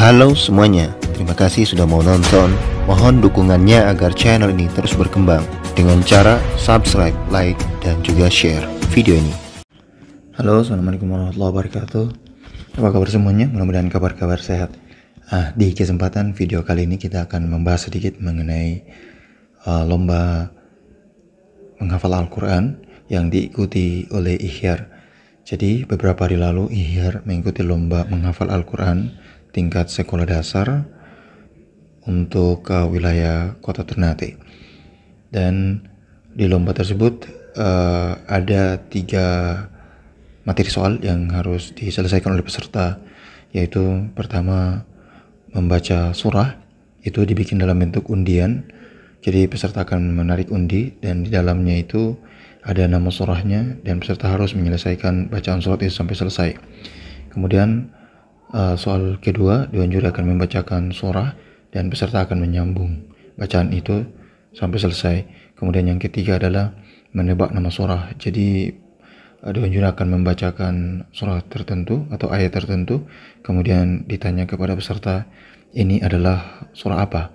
Halo semuanya, terima kasih sudah mau nonton. Mohon dukungannya agar channel ini terus berkembang dengan cara subscribe, like, dan juga share video ini. Halo, assalamualaikum warahmatullahi wabarakatuh. Apa kabar semuanya? Mudah-mudahan kabar-kabar sehat. Di kesempatan video kali ini kita akan membahas sedikit mengenai lomba menghafal Al-Quran yang diikuti oleh Ihyar. Jadi beberapa hari lalu Ihyar mengikuti lomba menghafal Al-Quran tingkat sekolah dasar untuk wilayah Kota Ternate. Dan di lomba tersebut ada 3 materi soal yang harus diselesaikan oleh peserta, yaitu pertama membaca surah, itu dibikin dalam bentuk undian. Jadi peserta akan menarik undi dan di dalamnya itu ada nama surahnya dan peserta harus menyelesaikan bacaan surat itu sampai selesai. Kemudian soal kedua, Dewan Juri akan membacakan surah dan peserta akan menyambung bacaan itu sampai selesai. Kemudian yang ketiga adalah menebak nama surah. Jadi Dewan Juri akan membacakan surah tertentu atau ayat tertentu, kemudian ditanya kepada peserta, ini adalah surah apa?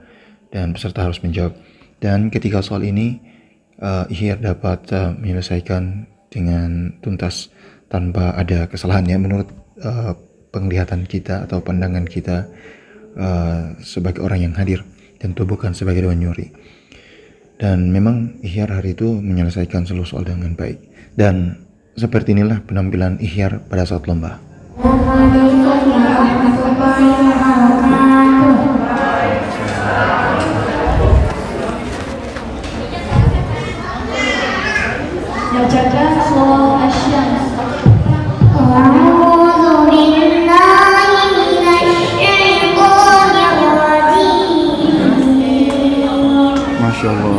Dan peserta harus menjawab. Dan ketika soal ini Ihyar dapat menyelesaikan dengan tuntas tanpa ada kesalahan, ya, menurut penglihatan kita atau pandangan kita sebagai orang yang hadir, tentu bukan sebagai Dewan Juri. Dan memang Ihyar hari itu menyelesaikan seluruh soal dengan baik. Dan seperti inilah penampilan Ihyar pada saat lomba. Bacakan surah Asy-Syams. Masya Allah,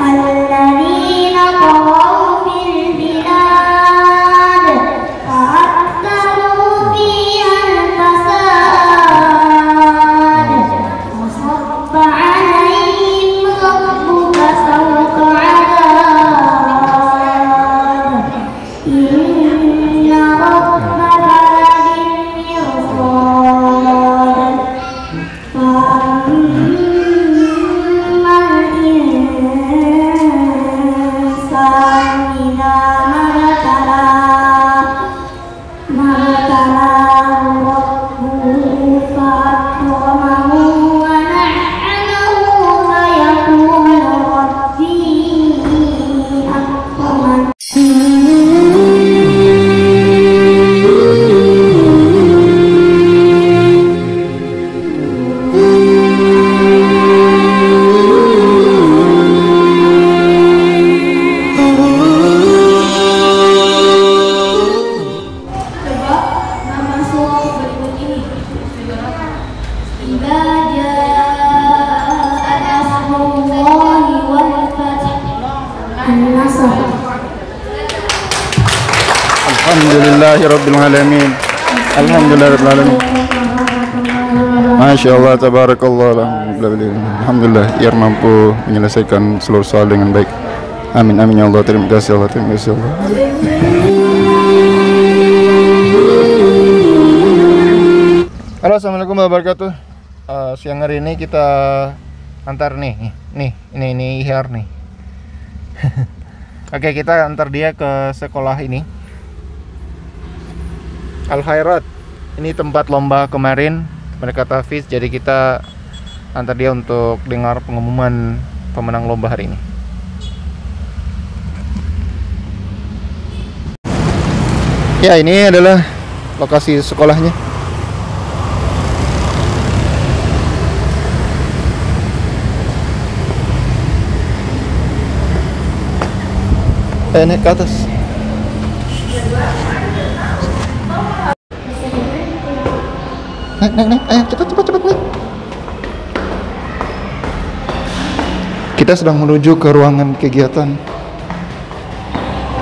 الذين طغوا في البلاد Alhamdulillahirabbil alamin. Alhamdulillahirabbil alamin. Masya Allah, tabarakallah, alhamdulillah, ia mampu menyelesaikan seluruh soal dengan baik. Amin, amin ya Allah. Terima kasih Allah, terima kasih Allah. Halo, assalamualaikum warahmatullahi wabarakatuh. Siang hari ini kita antar ini Ihyar nih. Oke, kita antar dia ke sekolah ini, Al Khairat. Ini tempat lomba kemarin mereka tahfiz, jadi kita antar dia untuk dengar pengumuman pemenang lomba hari ini. Ya, ini adalah lokasi sekolahnya. Naik ke atas. Naik, ayo cepat naik. Kita sedang menuju ke ruangan kegiatan.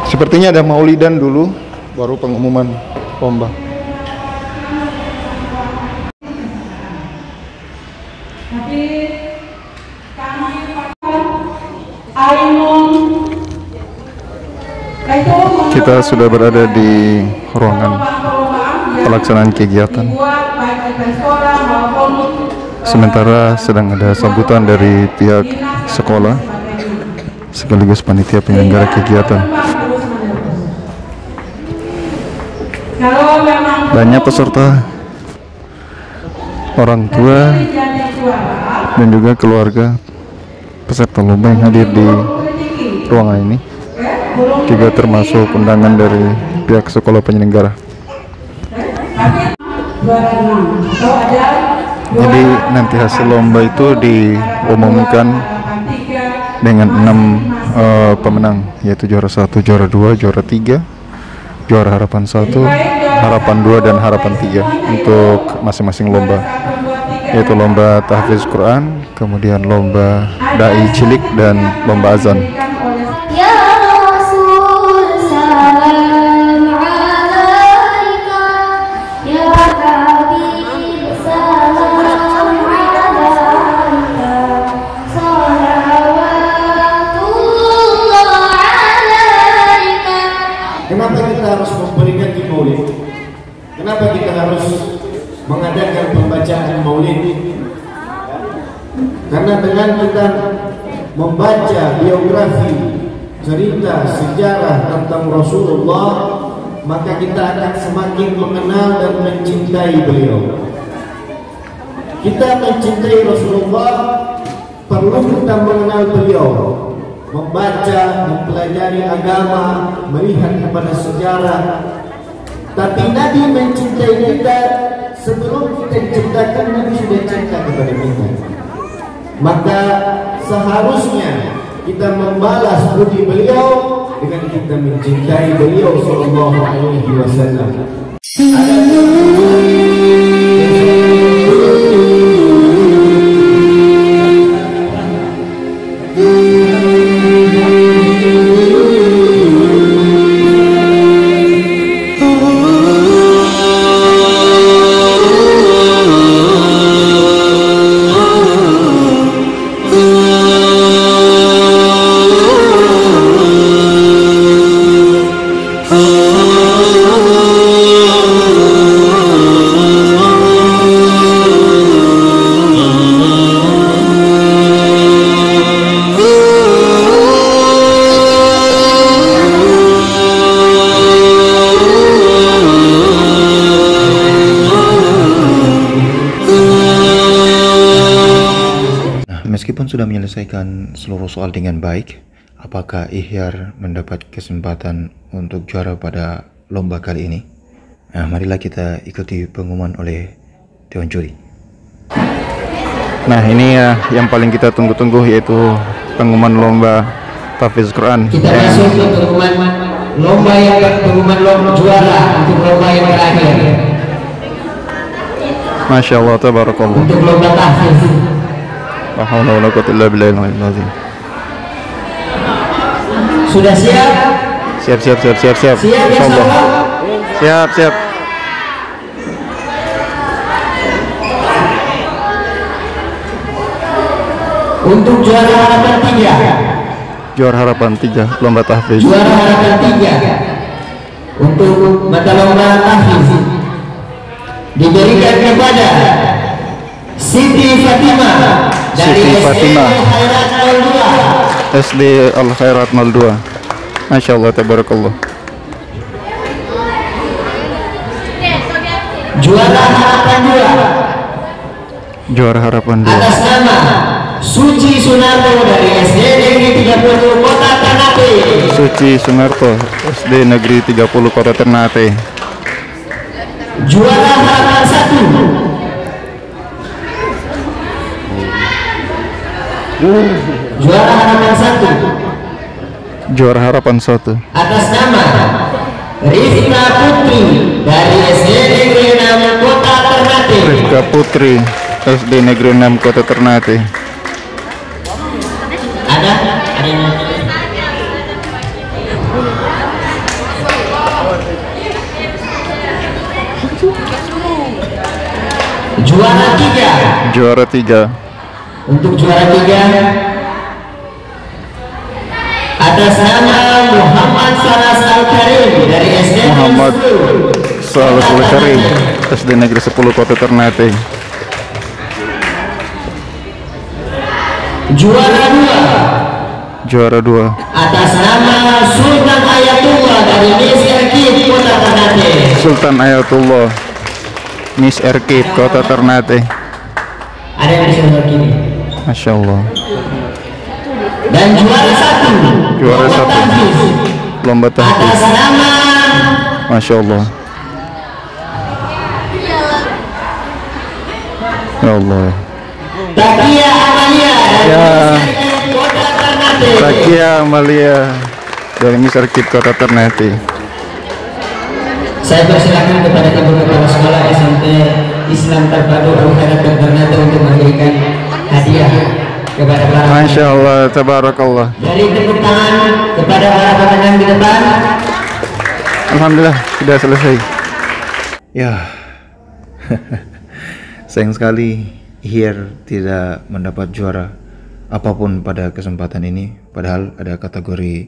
Sepertinya ada maulidan dulu, baru pengumuman lomba. Kita sudah berada di ruangan pelaksanaan kegiatan. Sementara sedang ada sambutan dari pihak sekolah sekaligus panitia penyelenggara kegiatan. Banyak peserta, orang tua dan juga keluarga peserta lomba yang hadir di ruangan ini, juga termasuk undangan dari pihak sekolah penyelenggara. Jadi nanti hasil lomba itu diumumkan dengan 6 pemenang, yaitu juara 1, juara 2, juara 3, juara harapan 1, harapan 2, dan harapan 3 untuk masing-masing lomba, yaitu lomba tahfiz Quran, kemudian lomba dai cilik, dan lomba azan. Kenapa kita harus memberikan di maulid? Kenapa kita harus mengadakan pembacaan maulid? Karena dengan kita membaca biografi, cerita, sejarah tentang Rasulullah, maka kita akan semakin mengenal dan mencintai beliau. Kita mencintai Rasulullah, perlu kita mengenal beliau, membaca, mempelajari agama, melihat kepada sejarah. Tapi Nabi mencintai kita sebelum kita diciptakan. Nabi sudah cinta kepada kita. Maka seharusnya kita membalas budi beliau dengan kita mencintai beliau sallallahu alaihi wasallam. Meskipun sudah menyelesaikan seluruh soal dengan baik, apakah Ihyar mendapat kesempatan untuk juara pada lomba kali ini? Nah, marilah kita ikuti pengumuman oleh Dewan Juri. Nah, ini ya yang paling kita tunggu-tunggu, yaitu pengumuman lomba tahfiz Quran. Kita masuk ke pengumuman lomba juara untuk lomba yang terakhir. Masya Allah, tabarakallah. Untuk lomba tahfiz. La haula wala quwwata illa billahil azim. Sudah siap? Siap. Siap ya, Insyaallah. sahabat? Siap, siap. Untuk juara harapan 3. Juara harapan 3 lomba tahfiz. Juara harapan 3 untuk mata lomba tahfiz diberikan kepada Siti Fatimah dari Siti Fatimah. SD Al Khairat 02. SD Al Khairat 02. Masya Allah, tabarakallah. Juara harapan 2 Juara harapan 2 atas nama Suci Sunarto dari SD Negeri 30 Kota Ternate. Suci Sunarto, SD Negeri 30 Kota Ternate. Juara harapan 1. Juara harapan 1 Juara harapan 1 atas nama Rifka Putri dari SD Negeri 6 Kota Ternate. Rifka Putri, SD Negeri 6 Kota Ternate. Ada yang juara 3. Juara 3 Untuk juara 3 atas nama Muhammad Salas Al-Karim dari SD Muhammad 10 Salas Al-Karim, SD Negeri 10 Kota Ternate. Juara 2 Juara 2 atas nama Sultan Ayatullah dari Miss Erkib Kota Ternate. Sultan Ayatullah, Miss Erkib Kota Ternate. Ada yang bisa berkini. Masya Allah. Dan juara 1 Juara 1 lomba atas tahfiz. nama Masya Allah. Ya Allah. Takia Amalia dari Ya. Miss Erkib Kota Ternate. Takia Amalia dari Miss Erkib Kota Ternate. Saya persilakan kepada ibu kepala sekolah SMP Islam Terpadu Al Khairat Ternate untuk memberikan hadiah kepada para Masya Allah, tabarakallah. dari tepuk tangan kepada para pemenang di depan. Alhamdulillah sudah selesai. Ya, sayang sekali Ihir tidak mendapat juara apapun pada kesempatan ini. Padahal ada kategori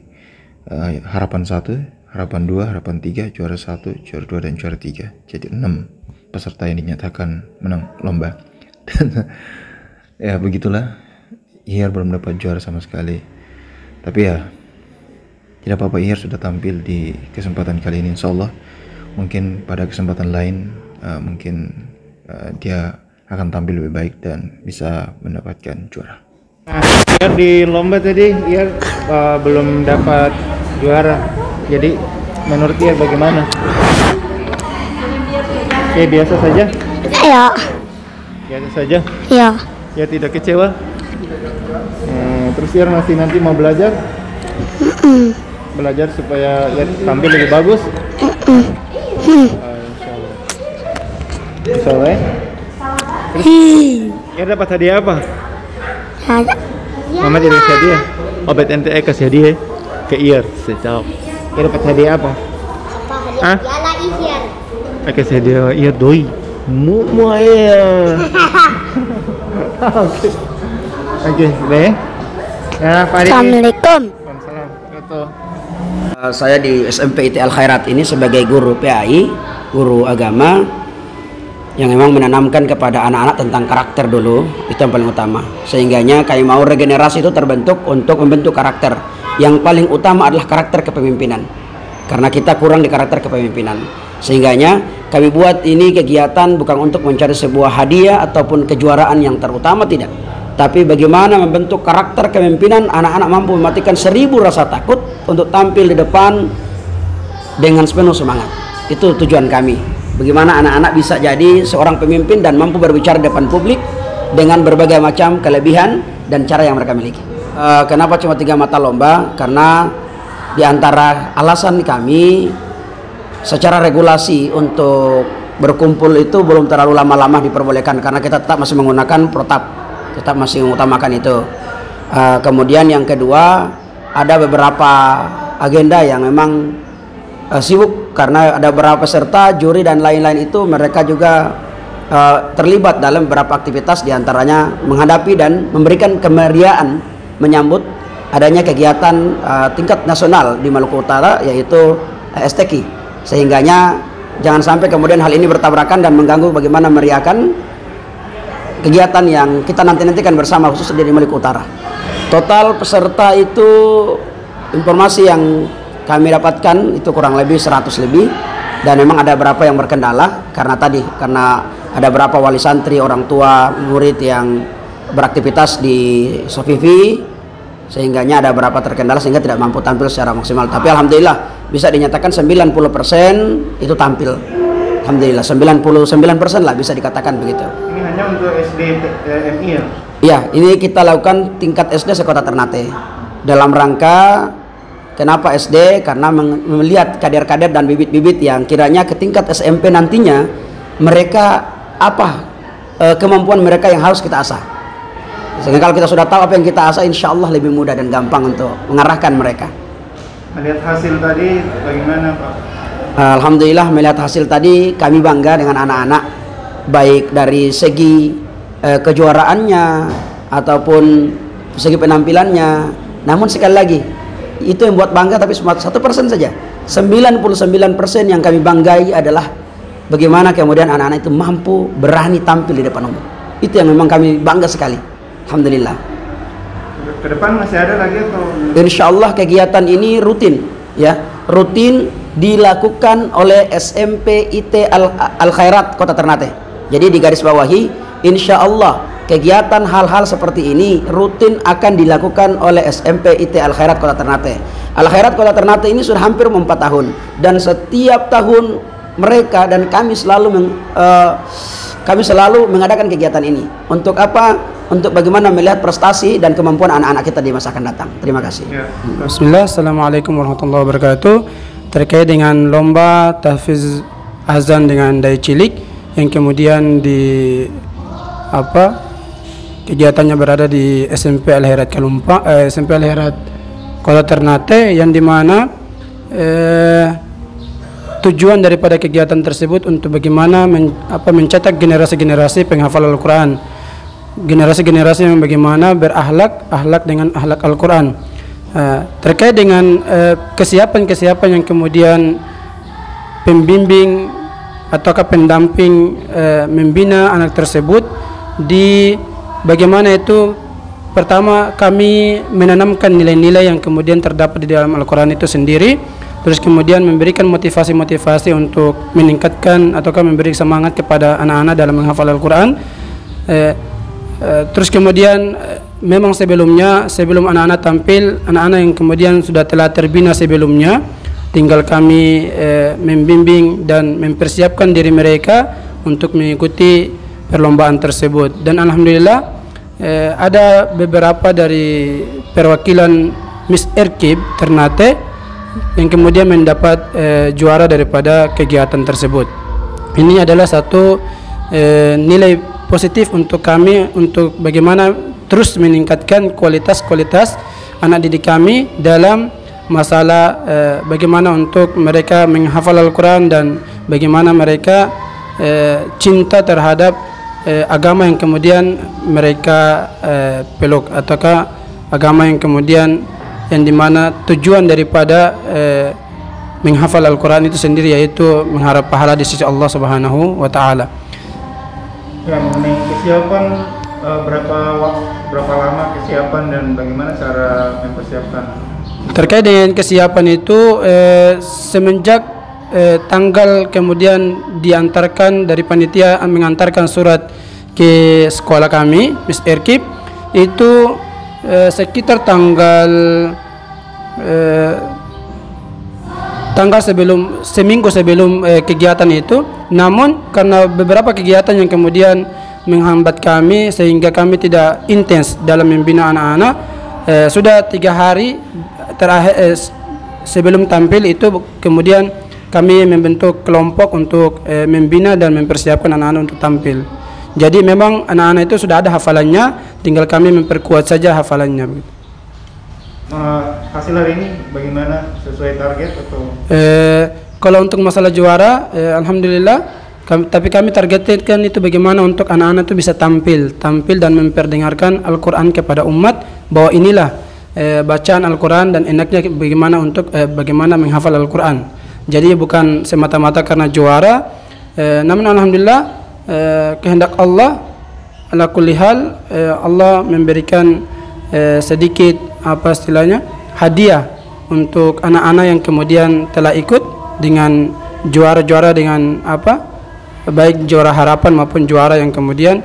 harapan 1, harapan 2, harapan 3, juara 1, juara 2, dan juara 3. Jadi 6 peserta yang dinyatakan menang lomba. Dan ya begitulah, Ihir belum dapat juara sama sekali. Tapi ya tidak apa-apa, Ihir sudah tampil di kesempatan kali ini. Insya Allah mungkin pada kesempatan lain dia akan tampil lebih baik dan bisa mendapatkan juara. Ihir di lomba tadi Ihir belum dapat juara. Jadi menurut Ihir bagaimana? Ya biasa saja. Ya, Biasa saja. ya, Ya tidak kecewa. Terus Ihir masih nanti mau belajar? Belajar supaya ya tampil lebih bagus. Insya Allah ya. Terus Ihir dapat hadiah apa? ada. Mama tidak kasih hadiah. Obat NTE kasih hadiah ke Ihir. Sejauh Ihir dapat hadiah apa? Hah? Kasih hadiah Ihir doi. Mu ayah. Oke. Oke, baik. Ya, Pak Adi. Assalamualaikum. Waalaikumsalam. Gitu. Saya di SMP IT Al Khairat ini sebagai guru PAI, guru agama yang memang menanamkan kepada anak-anak tentang karakter dulu, itu yang paling utama. Sehingganya kami mau regenerasi itu terbentuk untuk membentuk karakter. Yang paling utama adalah karakter kepemimpinan. Karena kita kurang di karakter kepemimpinan. Sehingganya kami buat ini kegiatan bukan untuk mencari sebuah hadiah ataupun kejuaraan yang terutama, tidak. Tapi bagaimana membentuk karakter kepemimpinan anak-anak mampu mematikan 1000 rasa takut untuk tampil di depan dengan sepenuh semangat. Itu tujuan kami. Bagaimana anak-anak bisa jadi seorang pemimpin dan mampu berbicara di depan publik dengan berbagai macam kelebihan dan cara yang mereka miliki. Kenapa cuma 3 mata lomba? Karena di antara alasan kami secara regulasi untuk berkumpul itu belum terlalu lama-lama diperbolehkan karena kita tetap masih menggunakan protap, tetap masih mengutamakan itu. Kemudian yang kedua, ada beberapa agenda yang memang sibuk karena ada beberapa peserta, juri dan lain-lain itu mereka juga terlibat dalam beberapa aktivitas, diantaranya menghadapi dan memberikan kemeriahan menyambut adanya kegiatan tingkat nasional di Maluku Utara, yaitu STQ. Sehingganya jangan sampai kemudian hal ini bertabrakan dan mengganggu bagaimana meriahkan kegiatan yang kita nantikan bersama, khusus di Maluku Utara. Total peserta itu, informasi yang kami dapatkan itu kurang lebih 100 lebih, dan memang ada beberapa yang berkendala karena ada beberapa wali santri, orang tua, murid yang beraktivitas di Sofifi, sehingganya ada beberapa terkendala sehingga tidak mampu tampil secara maksimal. Tapi alhamdulillah bisa dinyatakan 90% itu tampil. Alhamdulillah 99% lah bisa dikatakan begitu. Ini hanya untuk SD MI ya? Ya, ini kita lakukan tingkat SD sekota Ternate dalam rangka kenapa SD, karena melihat kader-kader dan bibit-bibit yang kiranya ke tingkat SMP nantinya mereka apa kemampuan mereka yang harus kita asah. Sehingga kalau kita sudah tahu apa yang kita asah, insya Allah lebih mudah dan gampang untuk mengarahkan mereka. Melihat hasil tadi bagaimana Pak? Alhamdulillah melihat hasil tadi kami bangga dengan anak-anak, baik dari segi kejuaraannya ataupun segi penampilannya. Namun sekali lagi itu yang buat bangga, tapi cuma 1% saja. 99% yang kami banggai adalah bagaimana kemudian anak-anak itu mampu berani tampil di depan umum. Itu yang memang kami bangga sekali. Alhamdulillah. Ke depan masih ada lagi atau? Insya Allah kegiatan ini rutin, ya, rutin dilakukan oleh SMP IT Al Khairat Kota Ternate. Jadi di garis bawahi, insya Allah kegiatan hal-hal seperti ini rutin akan dilakukan oleh SMP IT Al Khairat Kota Ternate. Al Khairat Kota Ternate ini sudah hampir 4 tahun, dan setiap tahun mereka dan kami selalu mengadakan kegiatan ini. Untuk apa? Untuk bagaimana melihat prestasi dan kemampuan anak-anak kita di masa akan datang. Terima kasih. Bismillah, Assalamualaikum warahmatullahi wabarakatuh. Terkait dengan lomba tahfiz azan dengan dai cilik yang kemudian kegiatannya berada di SMP Al Khairat SMP Al Khairat Kota Ternate, yang dimana tujuan daripada kegiatan tersebut untuk bagaimana mencetak generasi-generasi penghafal Al-Quran, generasi-generasi yang bagaimana berakhlak dengan akhlak Al-Quran. Terkait dengan kesiapan-kesiapan yang kemudian pembimbing ataukah pendamping membina anak tersebut, di bagaimana itu pertama kami menanamkan nilai-nilai yang kemudian terdapat di dalam Al-Quran itu sendiri, terus kemudian memberikan motivasi-motivasi untuk meningkatkan ataukah memberi semangat kepada anak-anak dalam menghafal Al-Quran. Terus kemudian memang sebelum anak-anak tampil, anak-anak yang kemudian sudah telah terbina sebelumnya, tinggal kami membimbing dan mempersiapkan diri mereka untuk mengikuti perlombaan tersebut. Dan alhamdulillah ada beberapa dari perwakilan Miss Erkib Ternate yang kemudian mendapat juara daripada kegiatan tersebut. Ini adalah satu nilai positif untuk kami, untuk bagaimana terus meningkatkan kualitas anak didik kami dalam masalah bagaimana untuk mereka menghafal Al-Quran dan bagaimana mereka cinta terhadap agama yang kemudian mereka peluk, ataukah agama yang kemudian yang dimana tujuan daripada menghafal Al-Quran itu sendiri yaitu mengharap pahala di sisi Allah Subhanahu wa Ta'ala. Ya, mengenai kesiapan, berapa lama kesiapan dan bagaimana cara mempersiapkan? Terkait dengan kesiapan itu semenjak tanggal kemudian diantarkan dari panitia mengantarkan surat ke sekolah kami Miss Erkib itu sekitar seminggu sebelum kegiatan itu. Namun karena beberapa kegiatan yang kemudian menghambat kami sehingga kami tidak intens dalam membina anak-anak, sudah 3 hari terakhir sebelum tampil itu kemudian kami membentuk kelompok untuk membina dan mempersiapkan anak-anak untuk tampil. Jadi memang anak-anak itu sudah ada hafalannya, tinggal kami memperkuat saja hafalannya. Hasil hari ini bagaimana, sesuai target atau? kalau untuk masalah juara, alhamdulillah. Tapi kami targetkan itu bagaimana untuk anak-anak itu bisa tampil dan memperdengarkan Al-Quran kepada umat, bahwa inilah bacaan Al-Quran dan enaknya bagaimana untuk bagaimana menghafal Al-Quran. Jadi bukan semata-mata karena juara, namun alhamdulillah kehendak Allah, ala kulli hal Allah memberikan sedikit apa istilahnya hadiah untuk anak-anak yang kemudian telah ikut dengan juara-juara dengan apa, baik juara harapan maupun juara yang kemudian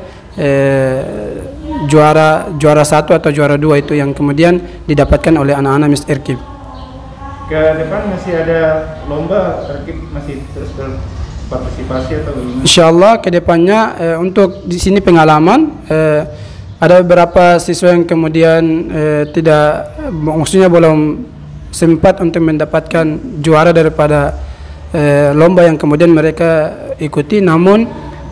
juara 1 atau juara 2 itu yang kemudian didapatkan oleh anak-anak Miss Erkib. Ke depan masih ada lomba, Erkib masih terus berpartisipasi atau bagaimana? Insyaallah ke depannya untuk di sini pengalaman, ada beberapa siswa yang kemudian maksudnya belum sempat untuk mendapatkan juara daripada lomba yang kemudian mereka ikuti, namun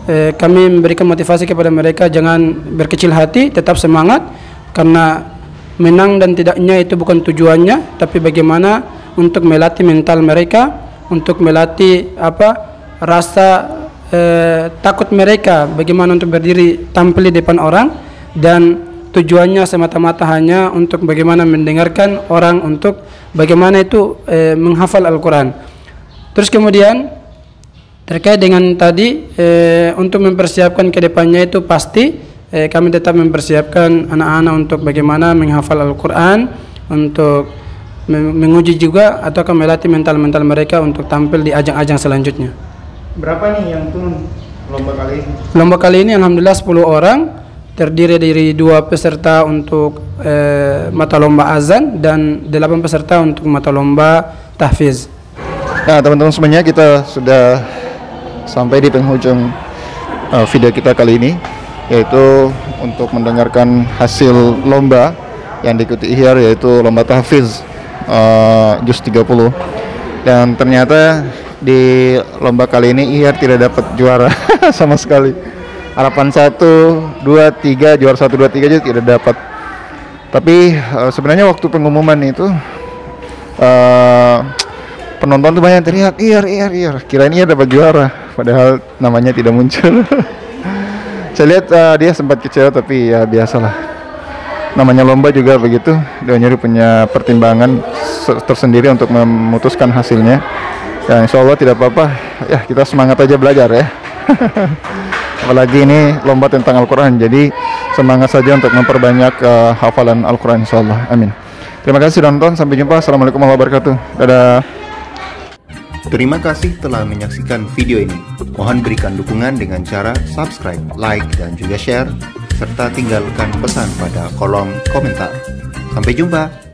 kami memberikan motivasi kepada mereka jangan berkecil hati, tetap semangat, karena menang dan tidaknya itu bukan tujuannya, tapi bagaimana untuk melatih mental mereka, untuk melatih rasa takut mereka, bagaimana untuk berdiri tampil di depan orang, dan tujuannya semata-mata hanya untuk bagaimana mendengarkan orang, untuk bagaimana itu menghafal Al-Quran. Terus kemudian terkait dengan tadi untuk mempersiapkan ke depannya itu pasti kami tetap mempersiapkan anak-anak untuk bagaimana menghafal Al-Quran, untuk menguji juga atau melatih mental-mental mereka untuk tampil di ajang-ajang selanjutnya. Berapa nih yang turun lomba kali ini? Lomba kali ini alhamdulillah 10 orang, terdiri dari 2 peserta untuk mata lomba azan dan 8 peserta untuk mata lomba tahfiz. Nah teman-teman semuanya, kita sudah sampai di penghujung video kita kali ini, yaitu untuk mendengarkan hasil lomba yang diikuti Ihyar, yaitu lomba tahfiz juz 30. Dan ternyata di lomba kali ini Ihyar tidak dapat juara sama sekali. Harapan 1, 2, 3, juara 1, 2, 3 aja tidak dapat. Tapi sebenarnya waktu pengumuman itu penonton tuh banyak teriak Ihyar, kirain Ihyar dapat juara, padahal namanya tidak muncul. Saya lihat dia sempat kecewa, tapi ya biasalah, namanya lomba juga begitu, dia nyari punya pertimbangan tersendiri untuk memutuskan hasilnya. Ya insya Allah tidak apa-apa, ya kita semangat aja belajar ya. Apalagi ini lomba tentang Al-Quran, jadi semangat saja untuk memperbanyak hafalan Al-Quran insya Allah, amin. Terima kasih sudah nonton, sampai jumpa, assalamualaikum warahmatullahi wabarakatuh, dadah. Terima kasih telah menyaksikan video ini. Mohon berikan dukungan dengan cara subscribe, like, dan juga share, serta tinggalkan pesan pada kolom komentar. Sampai jumpa.